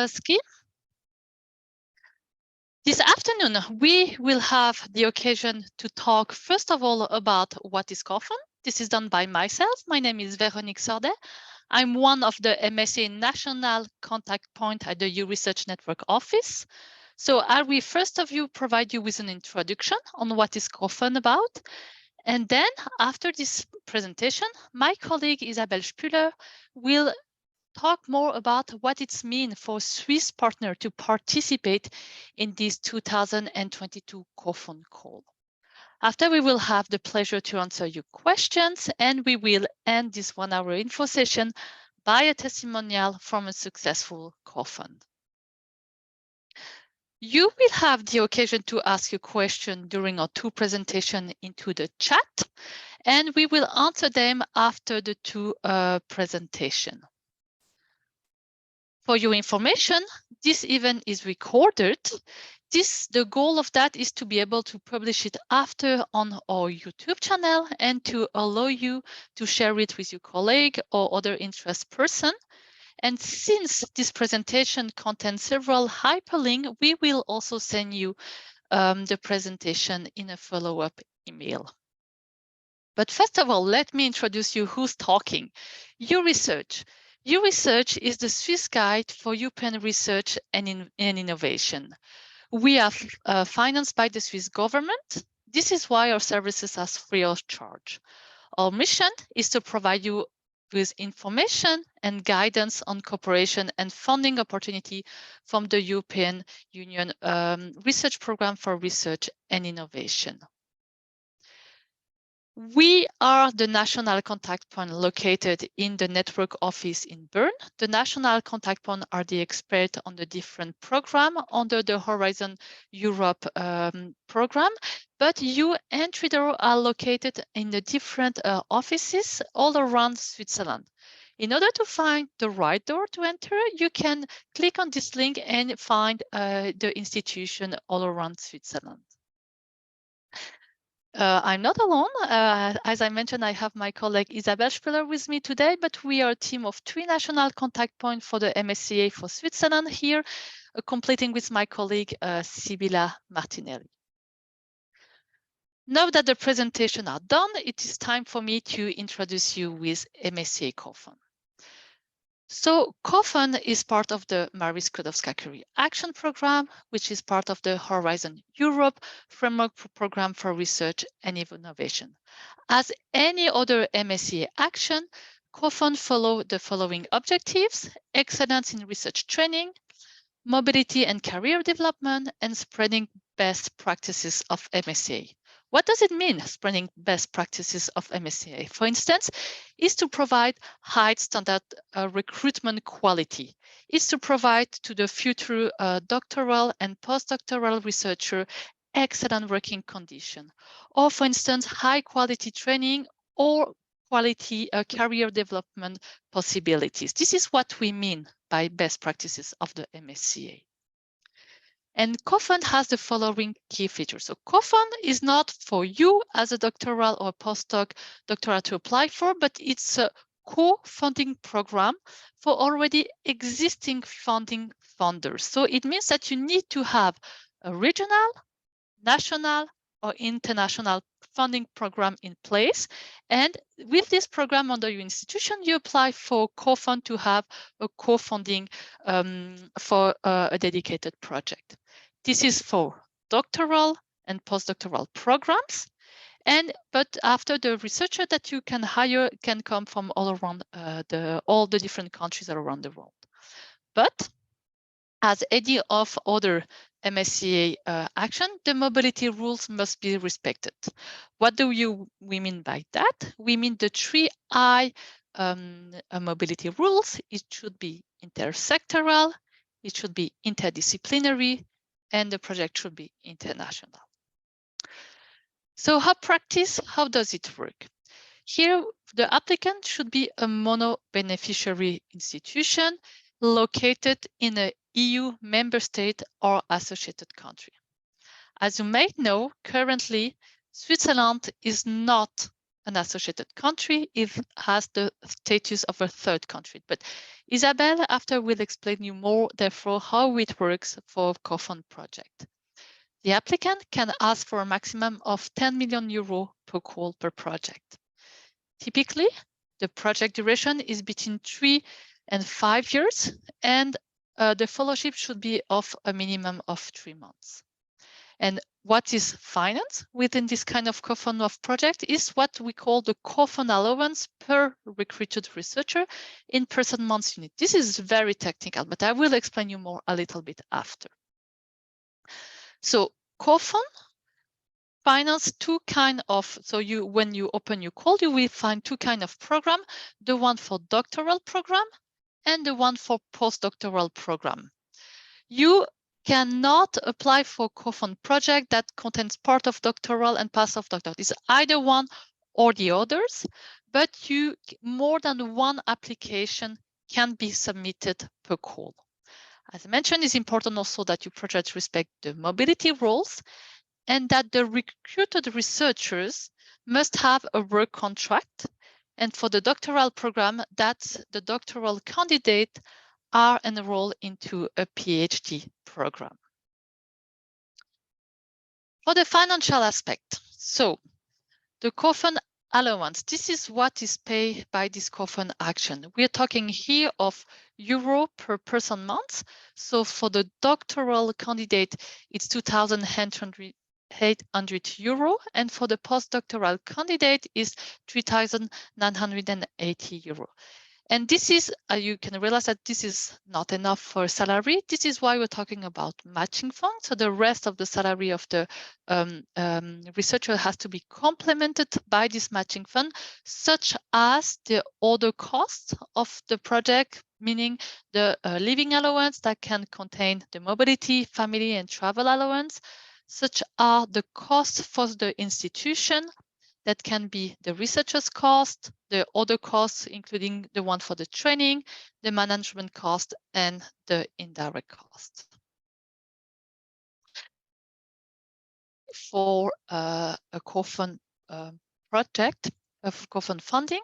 scheme. This afternoon, we will have the occasion to talk, first of all, about what is COFUND. This is done by myself. My name is Véronique Sordet. I'm one of the MSCA National Contact Point at the EU Research Network Office. So I will first of you provide you with an introduction on what is COFUND about. And then after this presentation, my colleague Isabelle Spüler will talk more about what it means for Swiss partner to participate in this 2022 COFUND call. After, we will have the pleasure to answer your questions, and we will end this 1-hour info session by a testimonial from a successful COFUND. You will have the occasion to ask your question during our 2 presentations into the chat, and we will answer them after the 2 presentations. For your information, this event is recorded. The goal of that is to be able to publish it after on our YouTube channel and to allow you to share it with your colleague or other interest person. And since this presentation contains several hyperlinks, we will also send you the presentation in a follow-up email. But first of all, let me introduce you who's talking. UResearch. UResearch is the Swiss guide for European research and innovation. We are financed by the Swiss government. This is why our services are free of charge. Our mission is to provide you with information and guidance on cooperation and funding opportunity from the European Union Research Program for Research and Innovation. We are the national contact point located in the network office in Bern. The national contact point are the experts on the different programs under the Horizon Europe program, but you and Twitter are located in the different offices all around Switzerland. In order to find the right door to enter, you can click on this link and find the institution all around Switzerland. I'm not alone. As I mentioned, I have my colleague Isabelle Spüler with me today, but we are a team of 3 national contact points for the MSCA for Switzerland here, completing with my colleague Sibilla Martinelli. Now that the presentation are done, it is time for me to introduce you with MSCA COFUND. So COFUND is part of the Marie Skłodowska-Curie Action Program, which is part of the Horizon Europe Framework Program for Research and Innovation. As any other MSCA action, COFUND follow the following objectives: excellence in research training, mobility and career development, and spreading best practices of MSCA. What does it mean, spreading best practices of MSCA? For instance, is to provide high standard recruitment quality, is to provide to the future doctoral and postdoctoral researcher excellent working condition, or for instance, high quality training or quality career development possibilities. This is what we mean by best practices of the MSCA. And COFUND has the following key features. So COFUND is not for you as a doctoral or postdoc doctorate to apply for, but it's a co-funding program for already existing funding funders. So it means that you need to have a regional, national, or international funding program in place. And with this program under your institution, you apply for COFUND to have a co-funding for a dedicated project. This is for doctoral and postdoctoral programs. But after, the researcher that you can hire can come from all around all the different countries around the world. But as any of other MSCA action, the mobility rules must be respected. What do we mean by that? We mean the 3 I mobility rules. It should be intersectoral, it should be interdisciplinary, and the project should be international. So how does it work? Here, the applicant should be a mono-beneficiary institution located in a EU member state or associated country. As you may know, currently, Switzerland is not an associated country if it has the status of a third country. But Isabelle, after, will explain you more, therefore, how it works for COFUND project. The applicant can ask for a maximum of 10 million euro per call per project. Typically, the project duration is between 3 and 5 years, and the fellowship should be of a minimum of 3 months. And what is financed within this kind of COFUND of project is what we call the COFUND allowance per recruited researcher in person months unit. This is very technical, but I will explain you more a little bit after. So COFUND finance two kind of, so you, when you open your call, you will find two kind of program, the one for doctoral program and the one for postdoctoral program. You cannot apply for COFUND project that contains part of doctoral and part of doctoral. It's either one or the others, but more than one application can be submitted per call. As I mentioned, it's important also that your project respect the mobility rules and that the recruited researchers must have a work contract. And for the doctoral program, that the doctoral candidate are enrolled into a PhD program. For the financial aspect, so the COFUND allowance, this is what is paid by this COFUND action. We are talking here of euro per person month. So for the doctoral candidate, it's 2,800 euro, and for the postdoctoral candidate is 3,980 euro. And this is, you can realize that this is not enough for salary. This is why we're talking about matching funds. So the rest of the salary of the researcher has to be complemented by this matching fund, such as the other costs of the project, meaning the living allowance that can contain the mobility, family, and travel allowance, such are the costs for the institution, that can be the researcher's cost, the other costs, including the one for the training, the management cost, and the indirect cost. For a COFUND project of COFUND funding,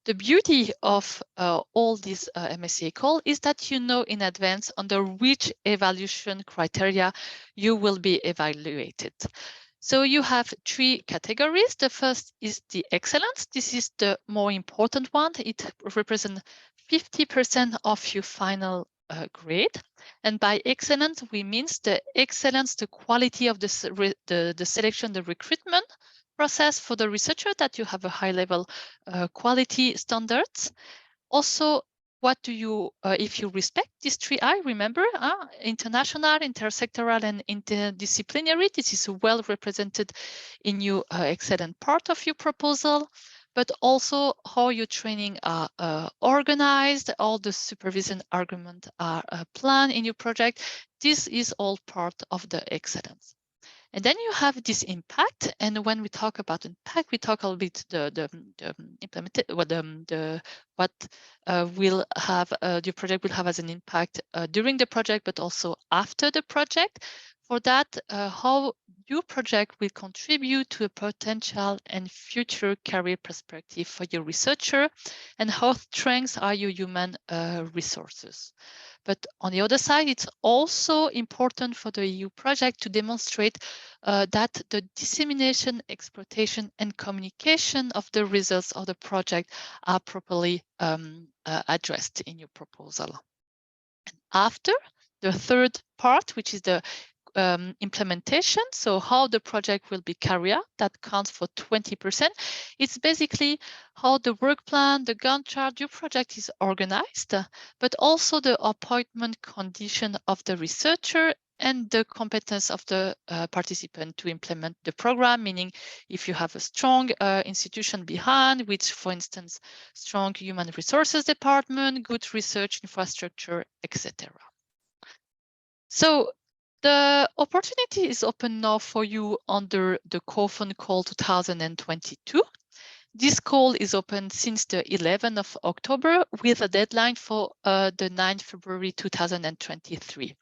the beauty of all these MSCA call is that you know in advance under which evaluation criteria you will be evaluated. So you have three categories. The first is the excellence. This is the more important one. It represents 50% of your final grade. And by excellence, we mean the excellence, the quality of the selection, the recruitment process for the researcher, that you have a high level quality standards. Also, what do you, if you respect these three I, remember, international, intersectoral, and interdisciplinary, this is well represented in your excellent part of your proposal, but also how your training are organized, all the supervision arguments are planned in your project. This is all part of the excellence. And then you have this impact, and when we talk about impact, we talk a little bit what will have the project will have as an impact during the project, but also after the project. For that, how your project will contribute to a potential and future career perspective for your researcher, and how strengths are your human resources. But on the other side, it's also important for the EU project to demonstrate that the dissemination, exploitation, and communication of the results of the project are properly addressed in your proposal. And after, the third part, which is the implementation, so how the project will be carried out, that counts for 20%. It's basically how the work plan, the Gantt chart, your project is organized, but also the appointment condition of the researcher and the competence of the participant to implement the program, meaning if you have a strong institution behind, which, for instance, strong human resources department, good research infrastructure, etc. So the opportunity is open now for you under the COFUND call 2022. This call is open since the 11th of October with a deadline for the 9th February 2023.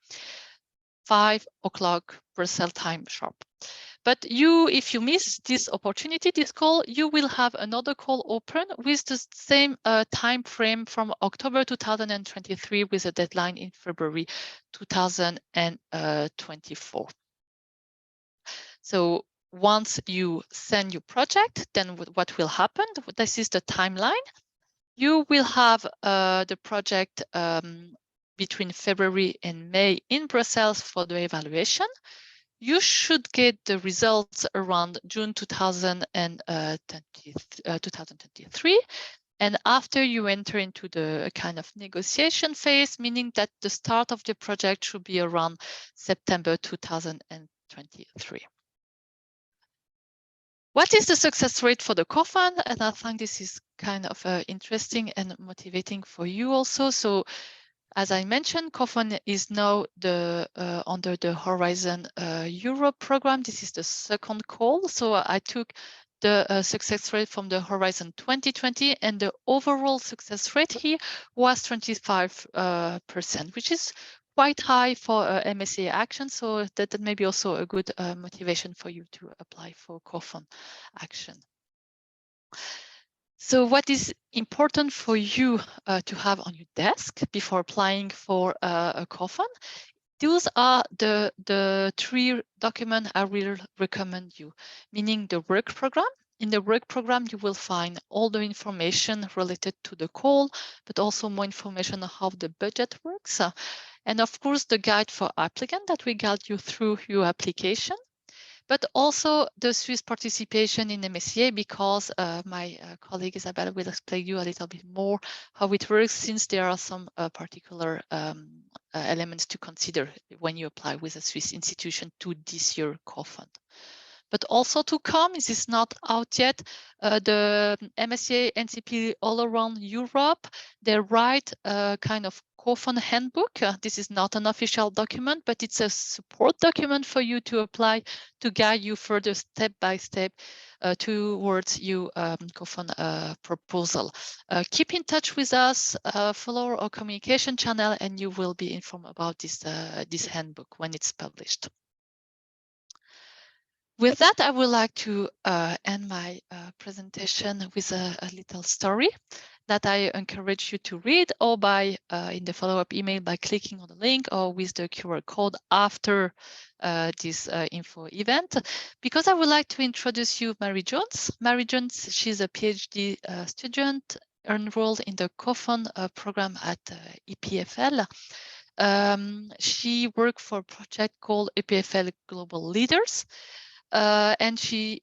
5 o'clock Brussels time sharp. But you, if you miss this opportunity, this call, you will have another call open with the same time frame from October 2023 with a deadline in February 2024. So once you send your project, then what will happen? This is the timeline. You will have the project between February and May in Brussels for the evaluation. You should get the results around June 2023. And after you enter into the kind of negotiation phase, meaning that the start of the project should be around September 2023. What is the success rate for the COFUND? And I find this is kind of interesting and motivating for you also. So as I mentioned, COFUND is now under the Horizon Europe program. This is the second call. So I took the success rate from the Horizon 2020, and the overall success rate here was 25%, which is quite high for MSCA action. So that may be also a good motivation for you to apply for COFUND action. So what is important for you to have on your desk before applying for a COFUND? Those are the 3 documents I will recommend you, meaning the work program. In the work program, you will find all the information related to the call, but also more information on how the budget works. And of course, the guide for applicant that we guide you through your application. But also the Swiss participation in MSCA, because my colleague Isabelle will explain you a little bit more how it works, since there are some particular elements to consider when you apply with a Swiss institution to this year COFUND. But also to come, this is not out yet, the MSCA NCP all around Europe, they write a kind of COFUND handbook. This is not an official document, but it's a support document for you to apply to guide you further step by step towards your COFUND proposal. Keep in touch with us, follow our communication channel, and you will be informed about this handbook when it's published. With that, I would like to end my presentation with a little story that I encourage you to read, or by in the follow-up email by clicking on the link, or with the QR code after this info event, because I would like to introduce you Mary Jones. Mary Jones, she's a PhD student enrolled in the COFUND program at EPFL. She worked for a project called EPFL Global Leaders. And she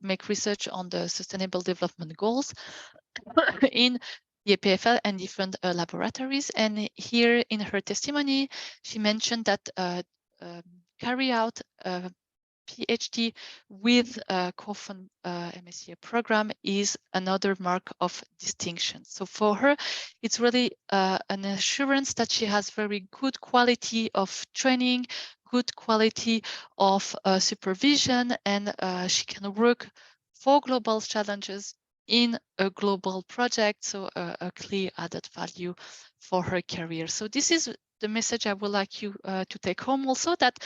make research on the Sustainable Development Goals in the EPFL and different laboratories. And here in her testimony, she mentioned that carry out a PhD with a COFUND MSCA program is another mark of distinction. So for her, it's really an assurance that she has very good quality of training, good quality of supervision, and she can work for global challenges in a global project, so a clear added value for her career. So this is the message I would like you to take home also, that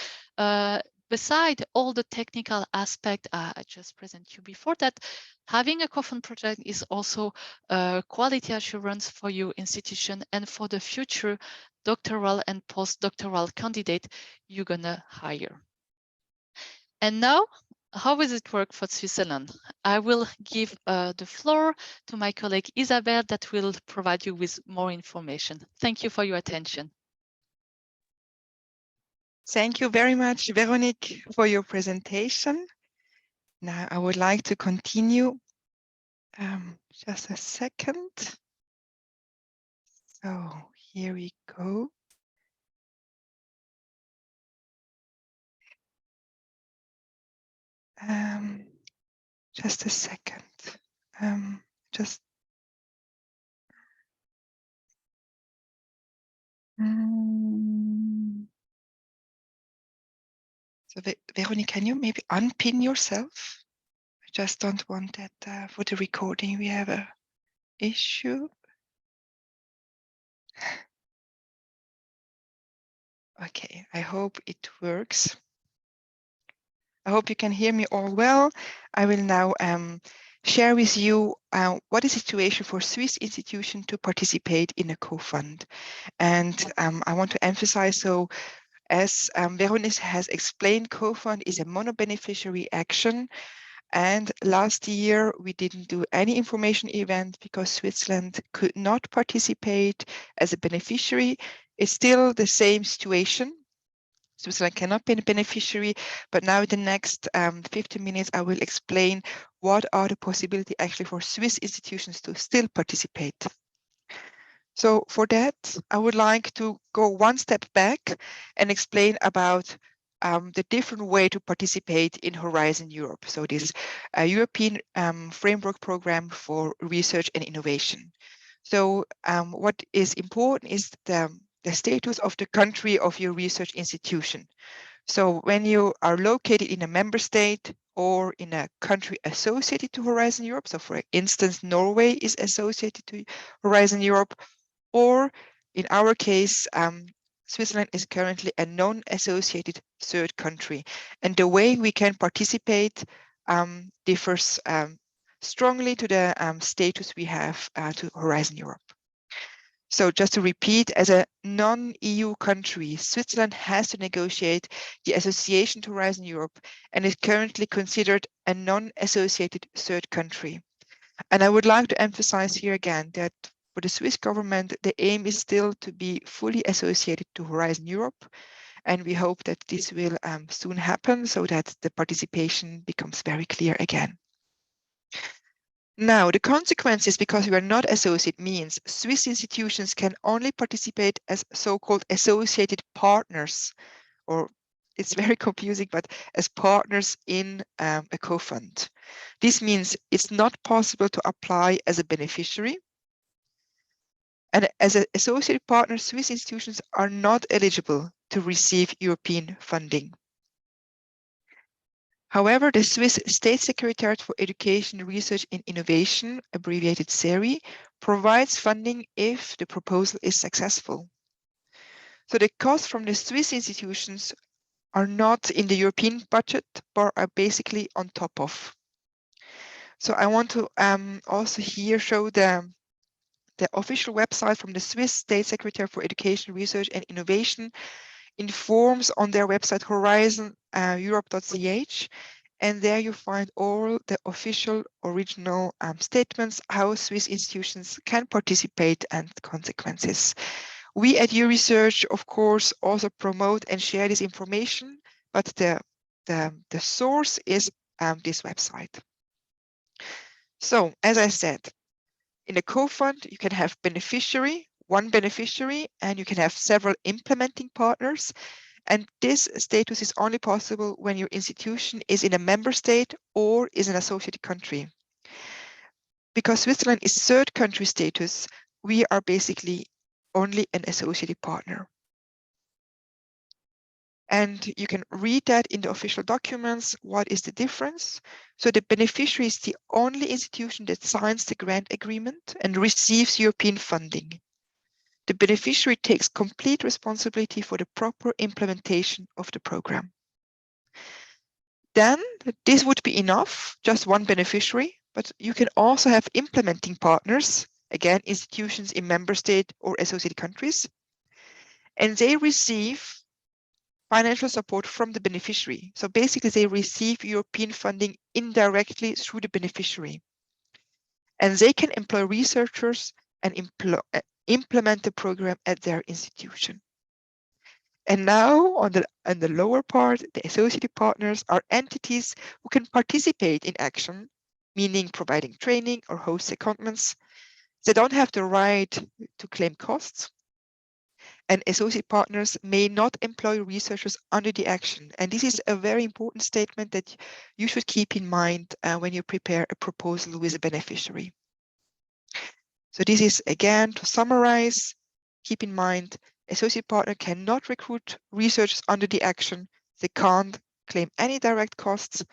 beside all the technical aspect I just presented you before, that having a COFUND project is also a quality assurance for your institution and for the future doctoral and postdoctoral candidate you're gonna hire. And now, how does it work for Switzerland? I will give the floor to my colleague Isabelle that will provide you with more information. Thank you for your attention. Thank you very much, Veronique, for your presentation. Now I would like to continue. Just a second. So here we go. Just a second. So Veronique, can you maybe unpin yourself? I just don't want that for the recording. We have a issue. Okay, I hope it works. I hope you can hear me all well. I will now share with you what is the situation for Swiss institutions to participate in a co-fund. And I want to emphasize, so as Veronique has explained, co-fund is a mono-beneficiary action. And last year, we didn't do any information event because Switzerland could not participate as a beneficiary. It's still the same situation. Switzerland cannot be a beneficiary, but now in the next 15 minutes, I will explain what are the possibilities actually for Swiss institutions to still participate. So for that, I would like to go one step back and explain about the different way to participate in Horizon Europe. So this European framework program for research and innovation. So what is important is the status of the country of your research institution. So when you are located in a member state or in a country associated to Horizon Europe, so for instance, Norway is associated to Horizon Europe, or in our case, Switzerland is currently a non-associated third country. And the way we can participate differs strongly to the status we have to Horizon Europe. So just to repeat, as a non-EU country, Switzerland has to negotiate the association to Horizon Europe and is currently considered a non-associated third country. And I would like to emphasize here again that for the Swiss government, the aim is still to be fully associated to Horizon Europe. And we hope that this will soon happen so that the participation becomes very clear again. Now, the consequences, because we are not associate, means Swiss institutions can only participate as so-called associated partners, or it's very confusing, but as partners in a co-fund. This means it's not possible to apply as a beneficiary. And as an associated partner, Swiss institutions are not eligible to receive European funding. However, the Swiss State Secretariat for Education, Research and Innovation, abbreviated SERI, provides funding if the proposal is successful. So the costs from the Swiss institutions are not in the European budget, but are basically on top of. So I want to also here show the official website from the Swiss State Secretary for Education, Research and Innovation informs on their website horizoneurope.ch, and there you find all the official original statements how Swiss institutions can participate and consequences. We at Research, of course, also promote and share this information, but the source is this website. So, as I said, in a co-fund, you can have one beneficiary, and you can have several implementing partners. And this status is only possible when your institution is in a member state or is an associated country. Because Switzerland is third country status, we are basically only an associated partner. And you can read that in the official documents. What is the difference? So the beneficiary is the only institution that signs the grant agreement and receives European funding. The beneficiary takes complete responsibility for the proper implementation of the program. Then this would be enough, just one beneficiary, but you can also have implementing partners, again, institutions in member state or associated countries, and they receive financial support from the beneficiary. So basically they receive European funding indirectly through the beneficiary. And they can employ researchers and implement the program at their institution. And now on the lower part, the associated partners are entities who can participate in action, meaning providing training or host secondments. They don't have the right to claim costs. And associate partners may not employ researchers under the action. And this is a very important statement that you should keep in mind when you prepare a proposal with a beneficiary. So this is, again, to summarize, keep in mind, associate partner cannot recruit researchers under the action. They can't claim any direct costs,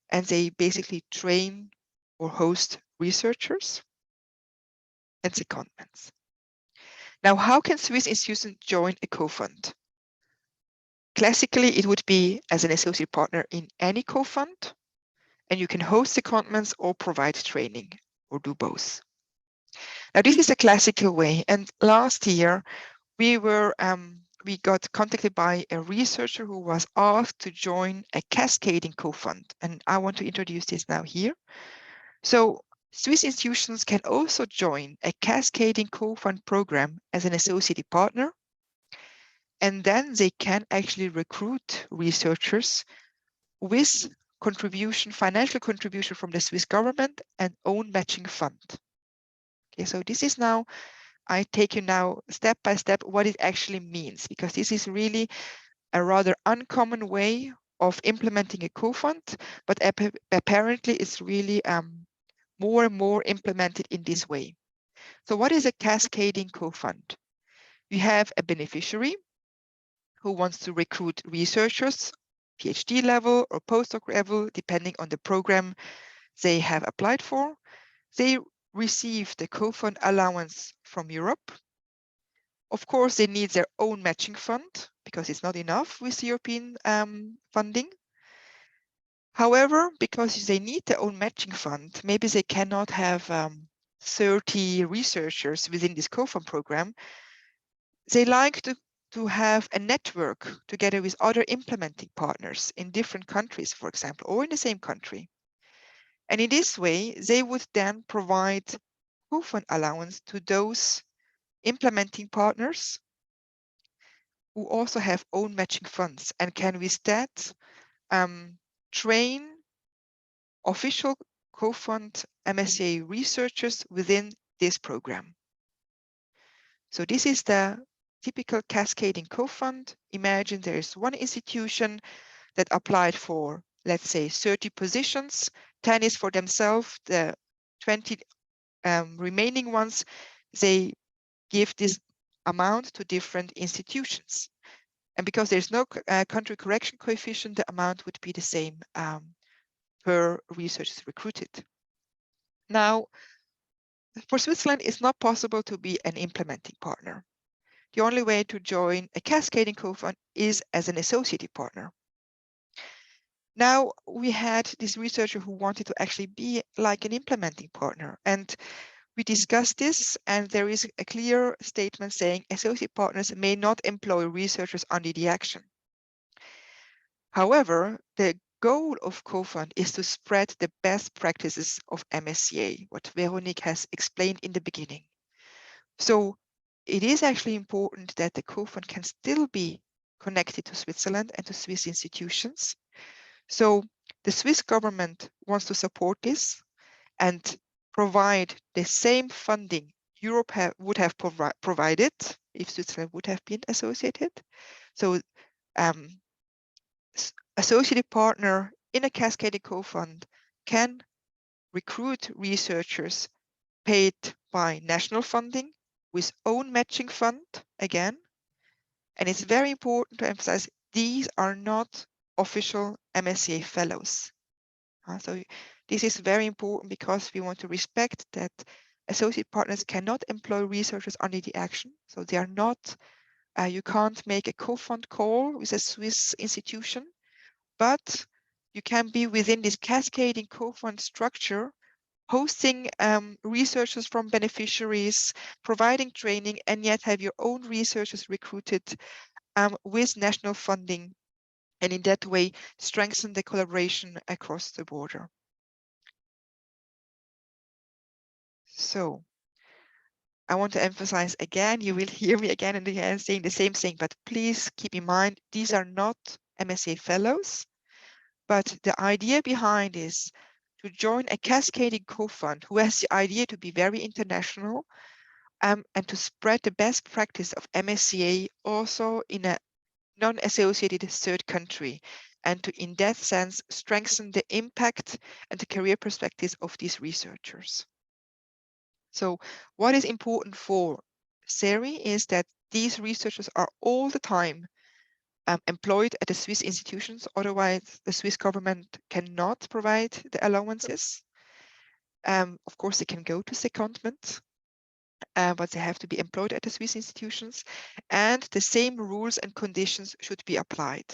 and they basically train or host researchers and secondments. Now, how can Swiss institutions join a co-fund? Classically, it would be as an associate partner in any co-fund, and you can host secondments or provide training or do both. Now, this is a classical way. And last year, we got contacted by a researcher who was asked to join a cascading co-fund. And I want to introduce this now here. So Swiss institutions can also join a cascading co-fund program as an associated partner. And then they can actually recruit researchers with financial contribution from the Swiss government and own matching fund. Okay, so this is now, I take you now step by step what it actually means, because this is really a rather uncommon way of implementing a co-fund, but apparently it's really more and more implemented in this way. So what is a cascading co-fund? You have a beneficiary who wants to recruit researchers, PhD level or postdoc level, depending on the program they have applied for. They receive the co-fund allowance from Europe. Of course, they need their own matching fund because it's not enough with European funding. However, because they need their own matching fund, maybe they cannot have 30 researchers within this co-fund program. They like to have a network together with other implementing partners in different countries, for example, or in the same country. And in this way, they would then provide co-fund allowance to those implementing partners who also have own matching funds and can with that train official co-fund MSCA researchers within this program. So this is the typical cascading co-fund. Imagine there is one institution that applied for, let's say, 30 positions, 10 is for themselves, the 20 remaining ones, they give this amount to different institutions. And because there's no country correction coefficient, the amount would be the same per researchers recruited. Now, for Switzerland, it's not possible to be an implementing partner. The only way to join a cascading co-fund is as an associated partner. Now, we had this researcher who wanted to actually be like an implementing partner, and we discussed this, and there is a clear statement saying associate partners may not employ researchers under the action. However, the goal of COFUND is to spread the best practices of MSCA, what Veronique has explained in the beginning. So it is actually important that the COFUND can still be connected to Switzerland and to Swiss institutions. So the Swiss government wants to support this and provide the same funding Europe would have provided if Switzerland would have been associated. So associated partner in a cascading co-fund can recruit researchers paid by national funding with own matching fund again. And it's very important to emphasize these are not official MSCA fellows. So this is very important because we want to respect that associate partners cannot employ researchers under the action. So they are not, you can't make a co-fund call with a Swiss institution, but you can be within this cascading co-fund structure, hosting researchers from beneficiaries, providing training, and yet have your own researchers recruited with national funding, and in that way strengthen the collaboration across the border. So I want to emphasize again, you will hear me again and again saying the same thing, but please keep in mind, these are not MSCA fellows, but the idea behind is to join a cascading co-fund who has the idea to be very international and to spread the best practice of MSCA also in a non-associated third country, and to, in that sense, strengthen the impact and the career perspectives of these researchers. So what is important for SERI is that these researchers are all the time employed at the Swiss institutions, otherwise the Swiss government cannot provide the allowances. Of course, they can go to secondment, but they have to be employed at the Swiss institutions, and the same rules and conditions should be applied.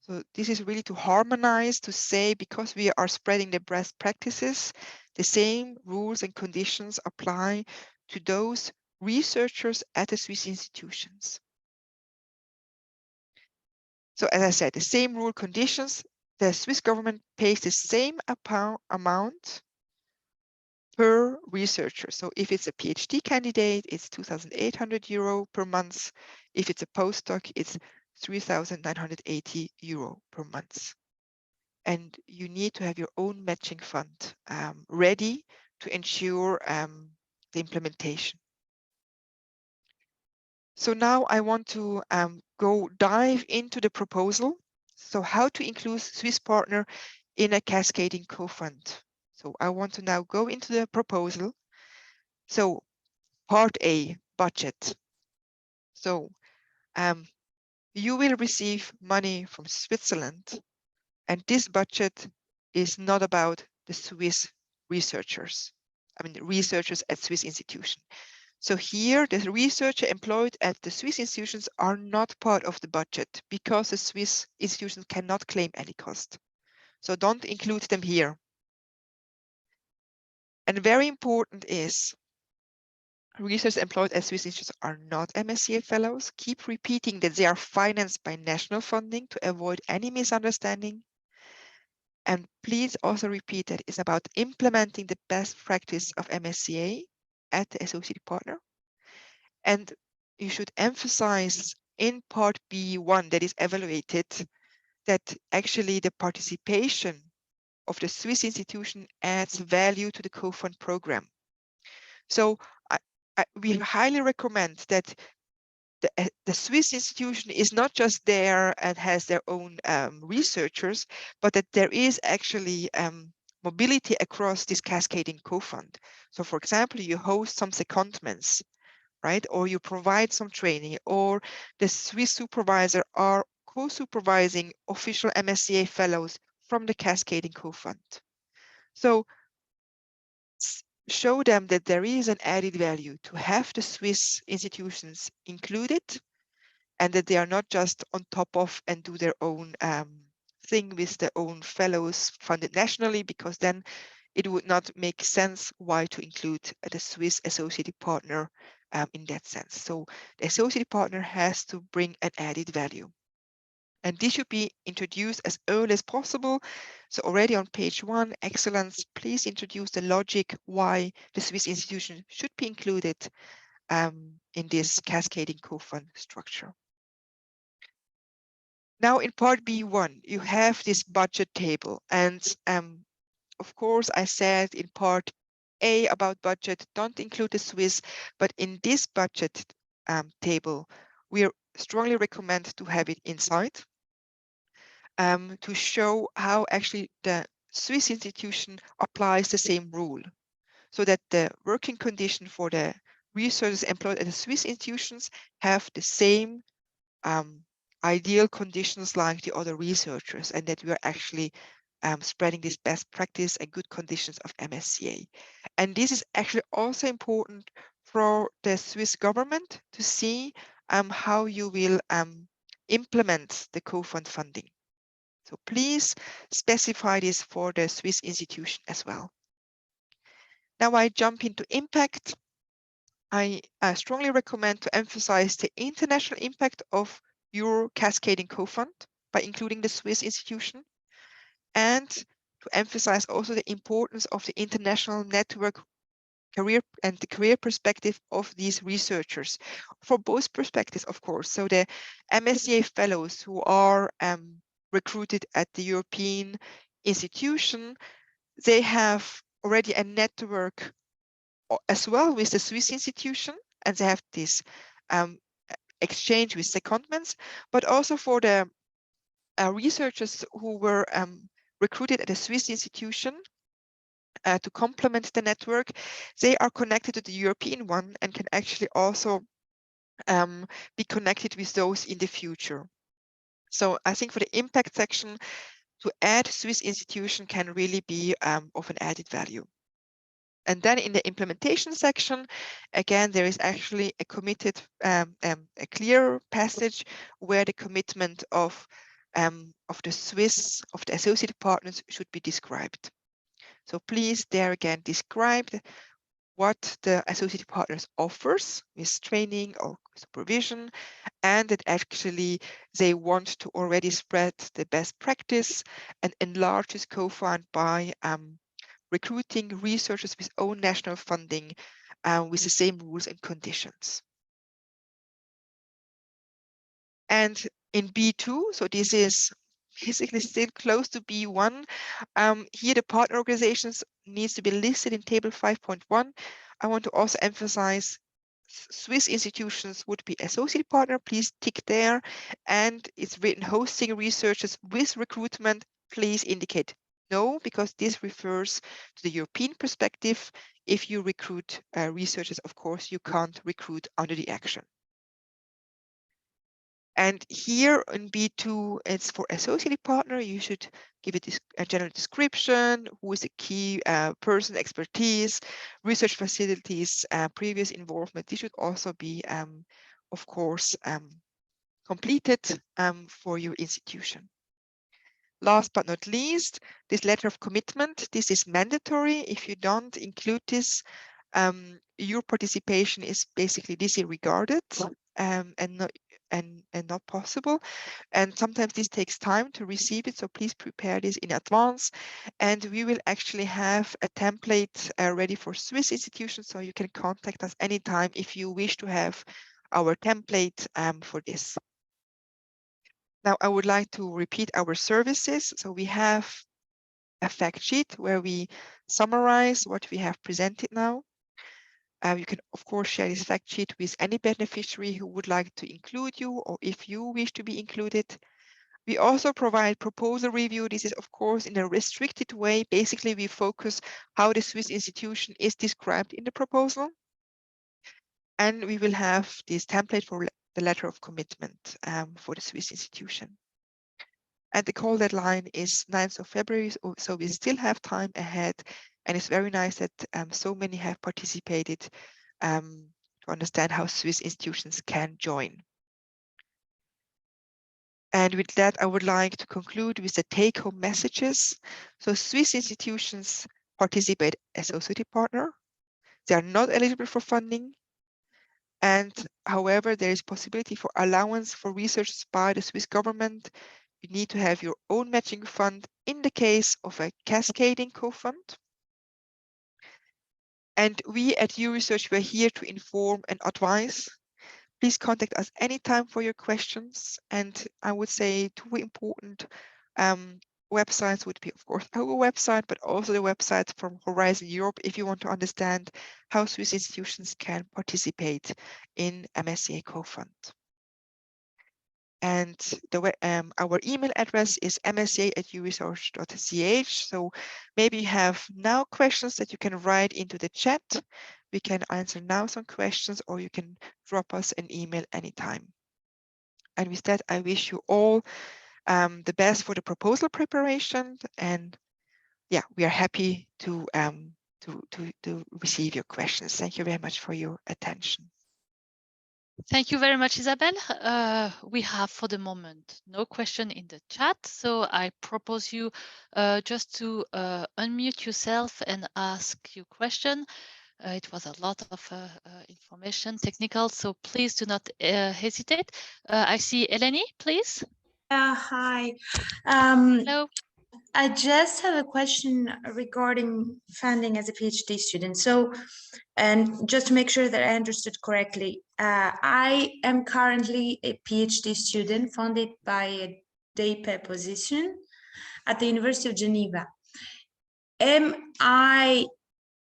So this is really to harmonize, to say, because we are spreading the best practices, the same rules and conditions apply to those researchers at the Swiss institutions. So as I said, the same rule conditions, the Swiss government pays the same amount per researcher. So if it's a PhD candidate, it's 2,800 euro per month. If it's a postdoc, it's 3,980 euro per month. And you need to have your own matching fund ready to ensure the implementation. So now I want to go dive into the proposal. So how to include Swiss partner in a cascading co-fund. So I want to now go into the proposal. So part A, budget. So you will receive money from Switzerland, and this budget is not about the Swiss researchers. I mean, the researchers at Swiss institutions. So here, the researcher employed at the Swiss institutions are not part of the budget because the Swiss institutions cannot claim any cost. So don't include them here. And very important is researchers employed at Swiss institutions are not MSCA fellows. Keep repeating that they are financed by national funding to avoid any misunderstanding. And please also repeat that it's about implementing the best practice of MSCA at the associated partner. And you should emphasize in part B1 that is evaluated that actually the participation of the Swiss institution adds value to the COFUND program. So we highly recommend that the Swiss institution is not just there and has their own researchers, but that there is actually mobility across this cascading co-fund. So for example, you host some secondments, right? Or you provide some training, or the Swiss supervisor are co-supervising official MSCA fellows from the cascading co-fund. So show them that there is an added value to have the Swiss institutions included, and that they are not just on top of and do their own thing with their own fellows funded nationally, because then it would not make sense why to include the Swiss associated partner in that sense. So the associated partner has to bring an added value. And this should be introduced as early as possible. So already on page 1, excellence, please introduce the logic why the Swiss institution should be included in this cascading co-fund structure. Now in part B1, you have this budget table. And of course, I said in part A about budget, don't include the Swiss, but in this budget table, we strongly recommend to have it inside to show how actually the Swiss institution applies the same rule, so that the working condition for the researchers employed at the Swiss institutions have the same ideal conditions like the other researchers, and that we are actually spreading this best practice and good conditions of MSCA. And this is actually also important for the Swiss government to see how you will implement the co-fund funding. So please specify this for the Swiss institution as well. Now I jump into impact. I strongly recommend to emphasize the international impact of your cascading co-fund by including the Swiss institution, and to emphasize also the importance of the international network career and the career perspective of these researchers for both perspectives, of course. So the MSCA fellows who are recruited at the European institution, they have already a network as well with the Swiss institution, and they have this exchange with secondments, but also for the researchers who were recruited at a Swiss institution to complement the network, they are connected to the European one and can actually also be connected with those in the future. So I think for the impact section, to add Swiss institution can really be of an added value. And then in the implementation section, again, there is actually a committed, a clear passage where the commitment of the associated partners should be described. So please there again describe what the associated partners offers with training or supervision, and that actually they want to already spread the best practice and enlarge this COFUND by recruiting researchers with own national funding with the same rules and conditions. And in B2, so this is basically still close to B1, here the partner organizations needs to be listed in table 5.1. I want to also emphasize Swiss institutions would be associate partner, please tick there, and it's written hosting researchers with recruitment, please indicate no, because this refers to the European perspective. If you recruit researchers, of course, you can't recruit under the action. And here in B2, it's for associated partner. You should give it a general description, who is the key person, expertise, research facilities, previous involvement. This should also be, of course, completed for your institution. Last but not least, this letter of commitment. This is mandatory. If you don't include this, your participation is basically disregarded and not possible. And sometimes this takes time to receive it, so please prepare this in advance. And we will actually have a template ready for Swiss institutions, so you can contact us anytime if you wish to have our template for this. Now, I would like to repeat our services. So we have a fact sheet where we summarize what we have presented now. You can, of course, share this fact sheet with any beneficiary who would like to include you, or if you wish to be included. We also provide proposal review. This is, of course, in a restricted way. Basically, we focus how the Swiss institution is described in the proposal. And we will have this template for the letter of commitment for the Swiss institution. And the call deadline is 9th of February, so we still have time ahead. And it's very nice that so many have participated to understand how Swiss institutions can join. And with that, I would like to conclude with the take-home messages. So Swiss institutions participate as associate partner. They are not eligible for funding. And however, there is possibility for allowance for research by the Swiss government. You need to have your own matching fund in the case of a cascading COFUND. And we at UResearch, we're here to inform and advise. Please contact us anytime for your questions. And I would say two important websites would be, of course, our website, but also the website from Horizon Europe if you want to understand how Swiss institutions can participate in MSCA COFUND. And our email address is msca@uresearch.ch. So maybe you have now questions that you can write into the chat. We can answer now some questions, or you can drop us an email anytime. And with that, I wish you all the best for the proposal preparation. And yeah, we are happy to receive your questions. Thank you very much for your attention. Thank you very much, Isabel. We have for the moment no question in the chat, so I propose you just to unmute yourself and ask your question. It was a lot of information, technical, so please do not hesitate. I see Eleni, please. Hi. Hello. I just have a question regarding funding as a PhD student. So, and just to make sure that I understood correctly, I am currently a PhD student funded by a DAPE position at the University of Geneva. Am I,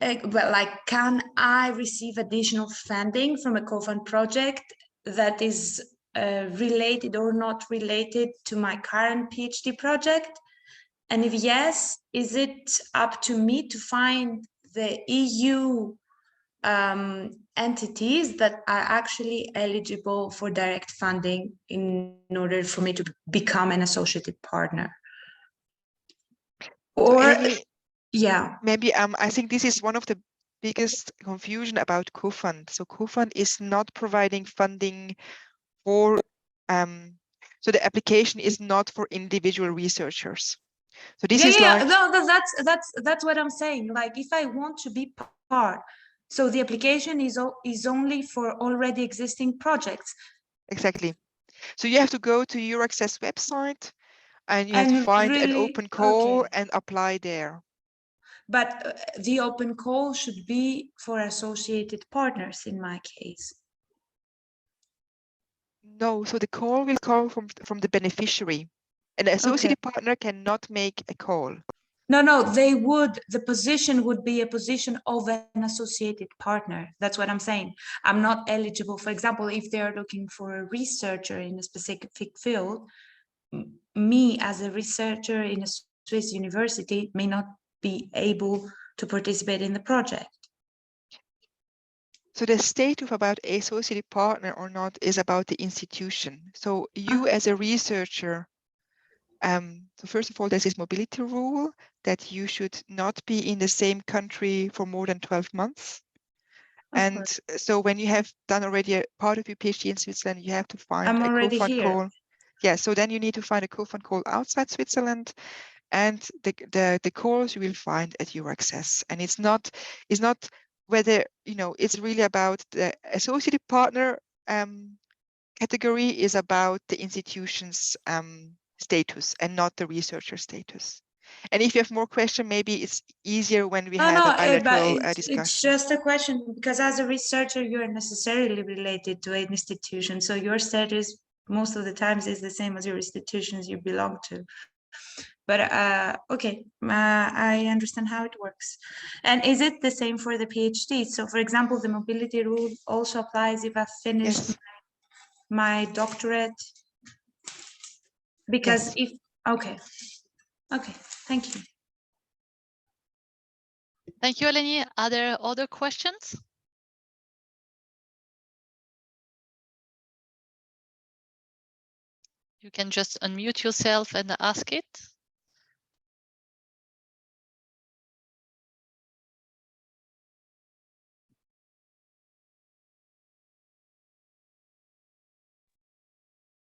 can I receive additional funding from a COFUND project that is related or not related to my current PhD project? And if yes, is it up to me to find the EU entities that are actually eligible for direct funding in order for me to become an associated partner? Or, so Eleni, yeah. Maybe I think this is one of the biggest confusion about COFUND. So COFUND is not providing funding for, so the application is not for individual researchers. So this is like, no, that's what I'm saying. Like, if I want to be part, so the application is only for already existing projects. exactly. So you have to go to EURAccess website and you have to find an open call okay. and apply there. But the open call should be for associated partners in my case. No, so the call will come from the beneficiary. An associated partner cannot make a call. No, they would, the position would be a position of an associated partner. That's what I'm saying. I'm not eligible. For example, if they're looking for a researcher in a specific field, me as a researcher in a Swiss university may not be able to participate in the project. So the status about associated partner or not is about the institution. So you as a researcher, so first of all, there's this mobility rule that you should not be in the same country for more than 12 months. And so when you have done already a part of your PhD in Switzerland, you have to find a COFUND call. Yeah, so then you need to find a COFUND call outside Switzerland, and the calls you will find at EURAccess. And it's not whether, you know, it's really about the associated partner category is about the institution's status and not the researcher status. And if you have more questions, maybe it's easier when we have a bilateral discussion. It's just a question, because as a researcher, you're necessarily related to an institution. So your status most of the times is the same as your institutions you belong to. But okay, I understand how it works. And is it the same for the PhD? So for example, the mobility rule also applies if I finish my doctorate? Because if, okay, thank you. Thank you, Eleni. Are there other questions? You can just unmute yourself and ask it.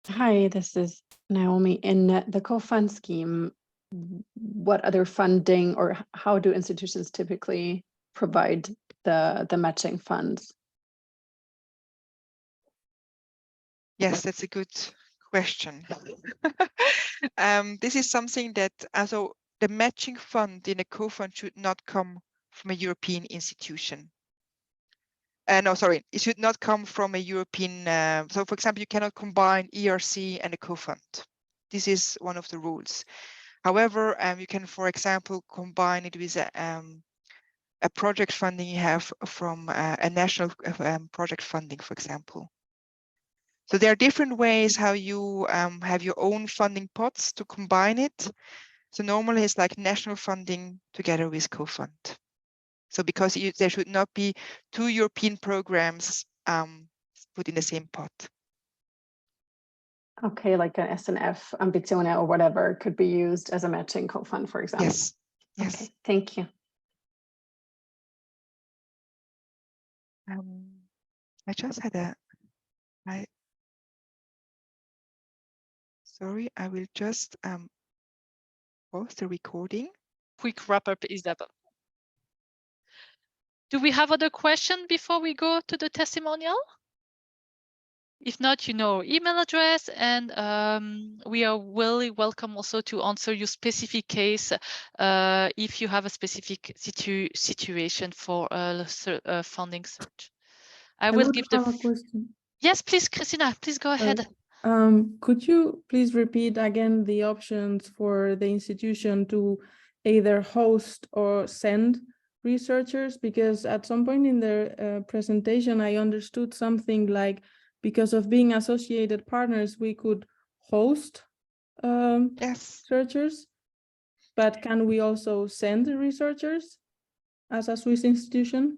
Hi, this is Naomi. In the COFUND scheme, what other funding or how do institutions typically provide the matching funds? Yes, that's a good question. This is something that, also the matching fund in a COFUND should not come from a European institution. No, sorry, it should not come from a European. So for example, you cannot combine ERC and a COFUND. This is one of the rules. However, you can, for example, combine it with a project funding you have from a national project funding, for example. So there are different ways how you have your own funding pots to combine it. So normally it's like national funding together with COFUND. So because there should not be two European programs put in the same pot. Okay, like an SNF, Ambizione or whatever could be used as a matching COFUND, for example. Yes. Yes. Okay, thank you. I just had sorry, I will just pause the recording. Quick wrap up, Isabel. Do we have other questions before we go to the testimonial? If not, you know, email address, and we are really welcome also to answer your specific case if you have a specific situation for funding search. I will give a question. Yes, please, Christina, please go ahead. Could you please repeat again the options for the institution to either host or send researchers? Because at some point in the presentation, I understood something like, because of being associated partners, we could host researchers, but can we also send researchers as a Swiss institution?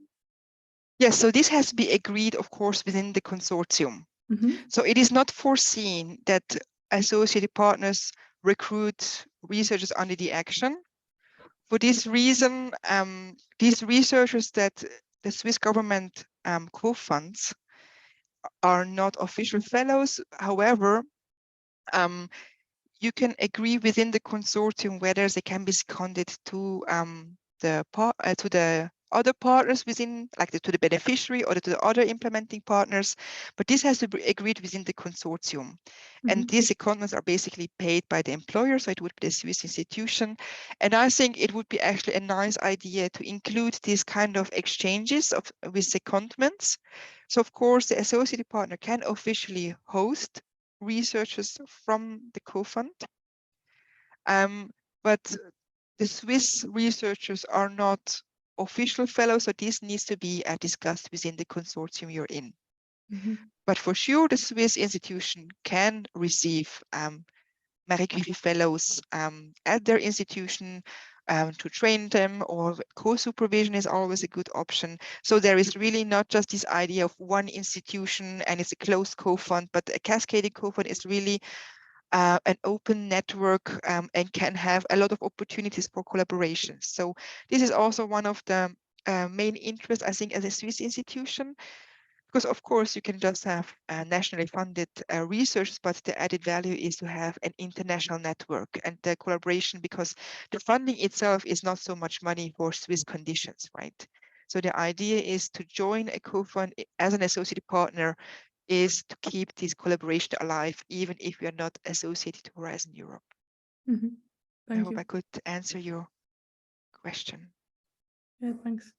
Yes, so this has to be agreed, of course, within the consortium. So it is not foreseen that associated partners recruit researchers under the action. For this reason, these researchers that the Swiss government co-funds are not official fellows. However, you can agree within the consortium whether they can be seconded to the other partners within, like to the beneficiary or to the other implementing partners, but this has to be agreed within the consortium. And these secondments are basically paid by the employer, so it would be the Swiss institution. And I think it would be actually a nice idea to include these kind of exchanges with secondments. So of course, the associated partner can officially host researchers from the COFUND, but the Swiss researchers are not official fellows, so this needs to be discussed within the consortium you're in. But for sure, the Swiss institution can receive Marie Curie fellows at their institution to train them, or co-supervision is always a good option. So there is really not just this idea of one institution and it's a closed co-fund, but a cascading co-fund is really an open network and can have a lot of opportunities for collaboration. So this is also one of the main interests, I think, as a Swiss institution, because of course you can just have nationally funded research, but the added value is to have an international network and the collaboration, because the funding itself is not so much money for Swiss conditions, right? So the idea is to join a co-fund as an associated partner is to keep this collaboration alive, even if we are not associated to Horizon Europe. I hope I could answer your question. Yeah, thanks.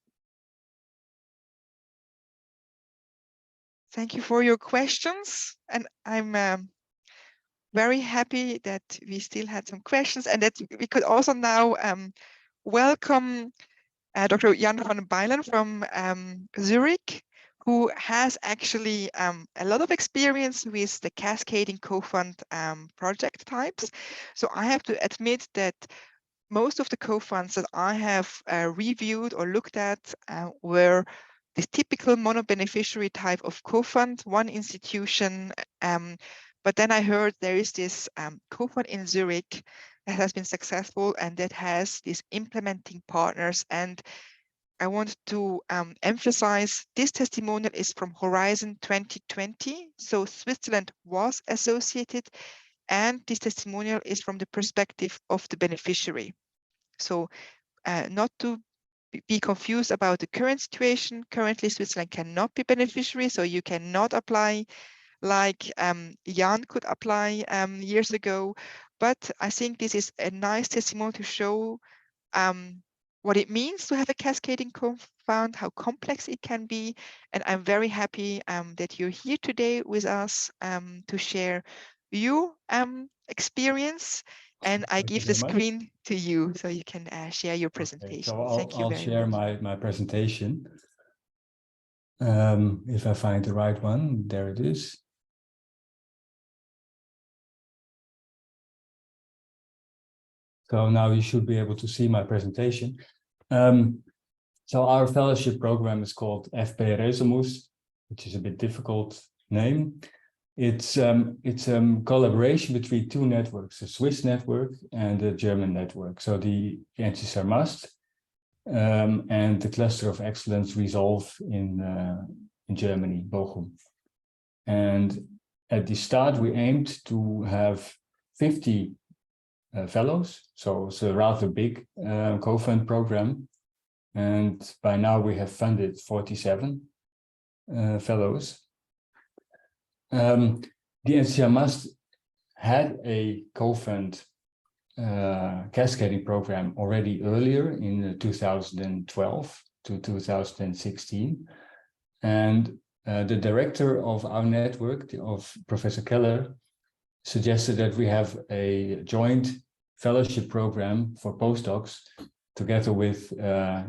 Thank you for your questions. And I'm very happy that we still had some questions and that we could also now welcome Dr. Jan van Bijlen from Zurich, who has actually a lot of experience with the cascading co-fund project types. So I have to admit that most of the co-funds that I have reviewed or looked at were this typical mono-beneficiary type of co-fund, one institution. But then I heard there is this co-fund in Zurich that has been successful and that has these implementing partners. And I want to emphasize this testimonial is from Horizon 2020. So Switzerland was associated, and this testimonial is from the perspective of the beneficiary. So not to be confused about the current situation. Currently, Switzerland cannot be beneficiary, so you cannot apply like Jan could apply years ago. But I think this is a nice testimonial to show what it means to have a cascading co-fund, how complex it can be. And I'm very happy that you're here today with us to share your experience. And I give the screen to you so you can share your presentation. Okay, so Thank you I'll very share much. my presentation. If I find the right one, there it is. So now you should be able to see my presentation. So our fellowship program is called FP Resomus, which is a bit difficult name. It's collaboration between two networks, a Swiss network and a German network. So the NCSR Must and the Cluster of Excellence Resolve in Germany, Bochum. And at the start, we aimed to have 50 fellows. So it's a rather big co-fund program. And by now we have funded 47 fellows. The NCR Must had a co-fund cascading program already earlier in 2012 to 2016. And the director of our network, of Professor Keller, suggested that we have a joint fellowship program for postdocs together with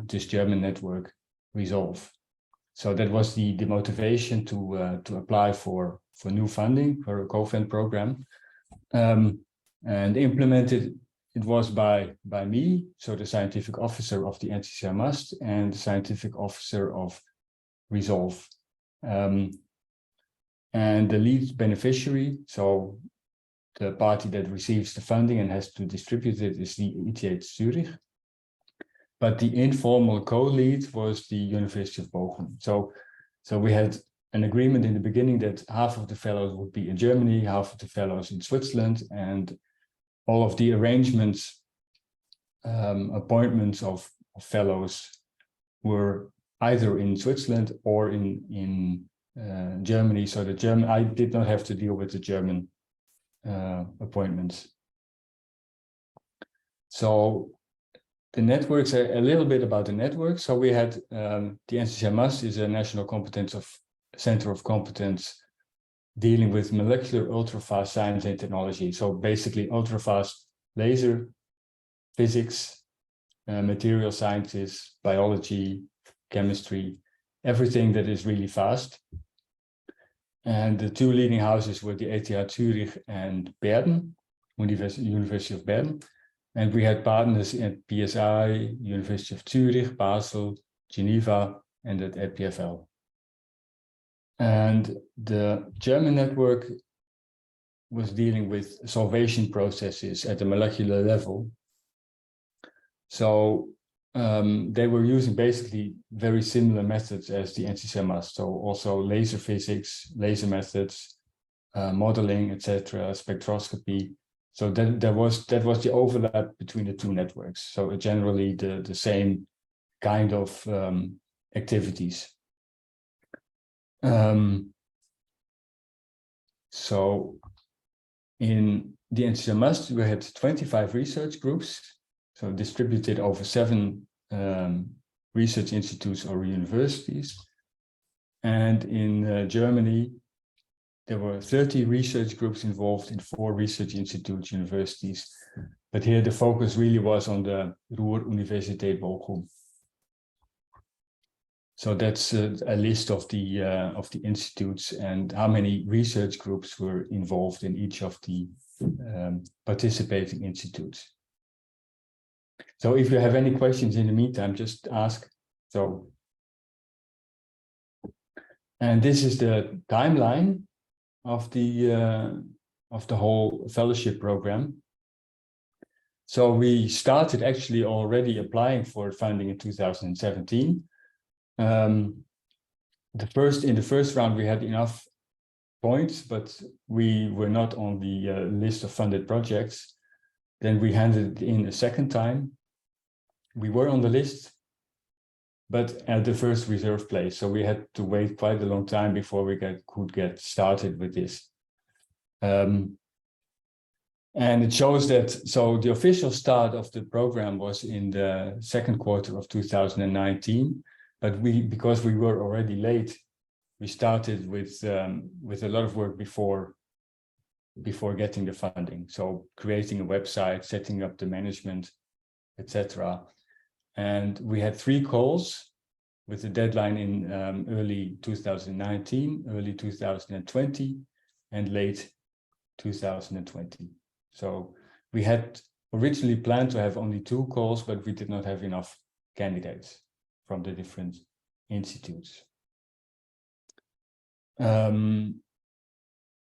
this German network, Resolve. So that was the motivation to apply for new funding for a co-fund program. And implemented, it was by me, so the scientific officer of the NCCR Must and the scientific officer of Resolve. And the lead beneficiary, so the party that receives the funding and has to distribute it, is the ETH Zurich. but the informal co-lead was the University of Bochum. So we had an agreement in the beginning that half of the fellows would be in Germany, half of the fellows in Switzerland, and all of the arrangements, appointments of fellows were either in Switzerland or in Germany. So I did not have to deal with the German appointments. So the networks, a little bit about the network. So we had the NCCMAS is a national center of competence dealing with molecular ultrafast science and technology. So basically ultrafast laser, physics, material sciences, biology, chemistry, everything that is really fast. And the two leading houses were the ETH Zurich and Bergen, University of Bern. And we had partners at PSI, University of Zurich, Basel, Geneva, and at EPFL. And the German network was dealing with solvation processes at the molecular level. So they were using basically very similar methods as the NCCMAS. So also laser physics, laser methods, modeling, etc., spectroscopy. So that was the overlap between the two networks. So generally the same kind of activities. So in the NCCMAS, we had 25 research groups, so distributed over 7 research institutes or universities. And in Germany, there were 30 research groups involved in 4 research institutes, universities. But here the focus really was on the Ruhr-Universität Bochum. So that's a list of the institutes and how many research groups were involved in each of the participating institutes. So if you have any questions in the meantime, just ask. So, and this is the timeline of the whole fellowship program. So we started actually already applying for funding in 2017. In the first round we had enough points, but we were not on the list of funded projects. Then we handed it in a second time. We were on the list, but at the first reserve place. So we had to wait quite a long time before we could get started with this. And it shows that, so the official start of the program was in the second quarter of 2019, but because we were already late, we started with a lot of work before getting the funding. So creating a website, setting up the management, etc. And we had 3 calls with the deadline in early 2019, early 2020, and late 2020. So we had originally planned to have only 2 calls, but we did not have enough candidates from the different institutes. And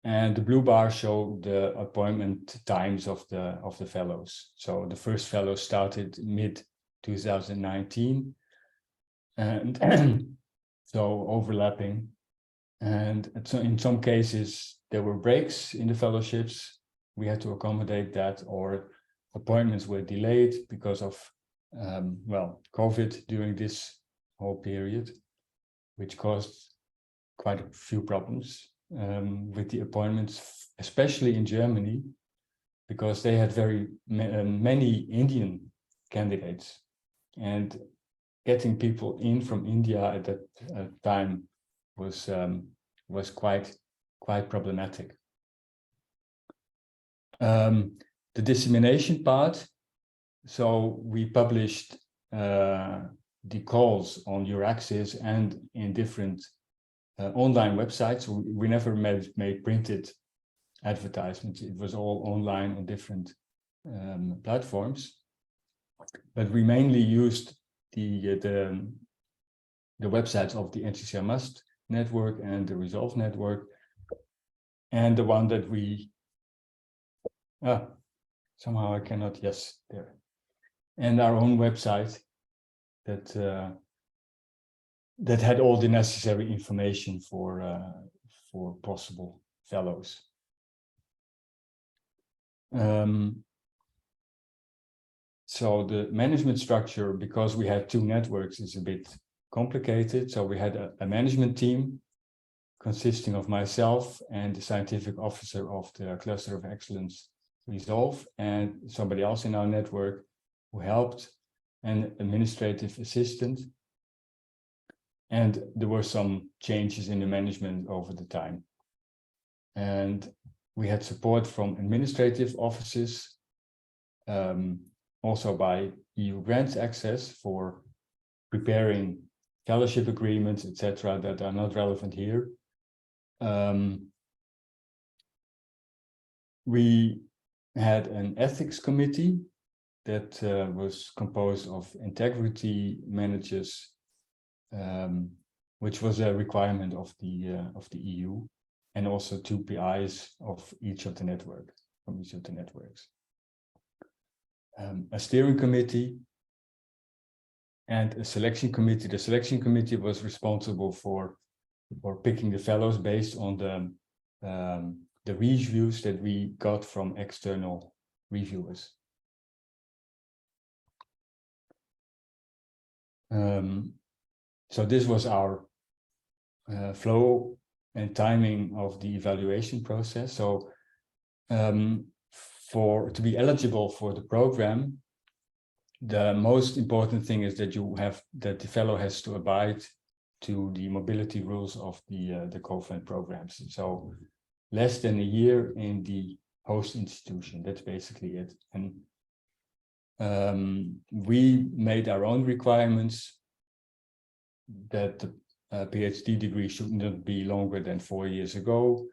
the blue bars show the appointment times of the fellows. So the first fellow started mid 2019, and so overlapping. And so in some cases there were breaks in the fellowships. We had to accommodate that, or appointments were delayed because of COVID during this whole period, which caused quite a few problems with the appointments, especially in Germany, because they had very many Indian candidates, and getting people in from India at that time was quite problematic. The dissemination part. So we published the calls on Euraxis and in different online websites. We never made printed advertisements. It was all online on different platforms. But we mainly used the websites of the NCCMAS network and the Resolve network, and the one that we somehow I cannot, yes, there, and our own website. that had all the necessary information for possible fellows. So the management structure, because we had two networks, is a bit complicated. So we had a management team consisting of myself and the scientific officer of the Cluster of Excellence Resolve, and somebody else in our network who helped, an administrative assistant. And there were some changes in the management over the time. And we had support from administrative offices, also by EU grants access for preparing fellowship agreements, etc., that are not relevant here. We had an ethics committee that was composed of integrity managers, which was a requirement of the EU, and also 2 PIs of each of the networks, from each of the networks. A steering committee and a selection committee. The selection committee was responsible for picking the fellows based on the reviews that we got from external reviewers. So this was our flow and timing of the evaluation process. So to be eligible for the program, the most important thing is that the fellow has to abide to the mobility rules of the COFUND programs. So less than a year in the host institution. That's basically it. And we made our own requirements that the PhD degree should not be longer than 4 years ago,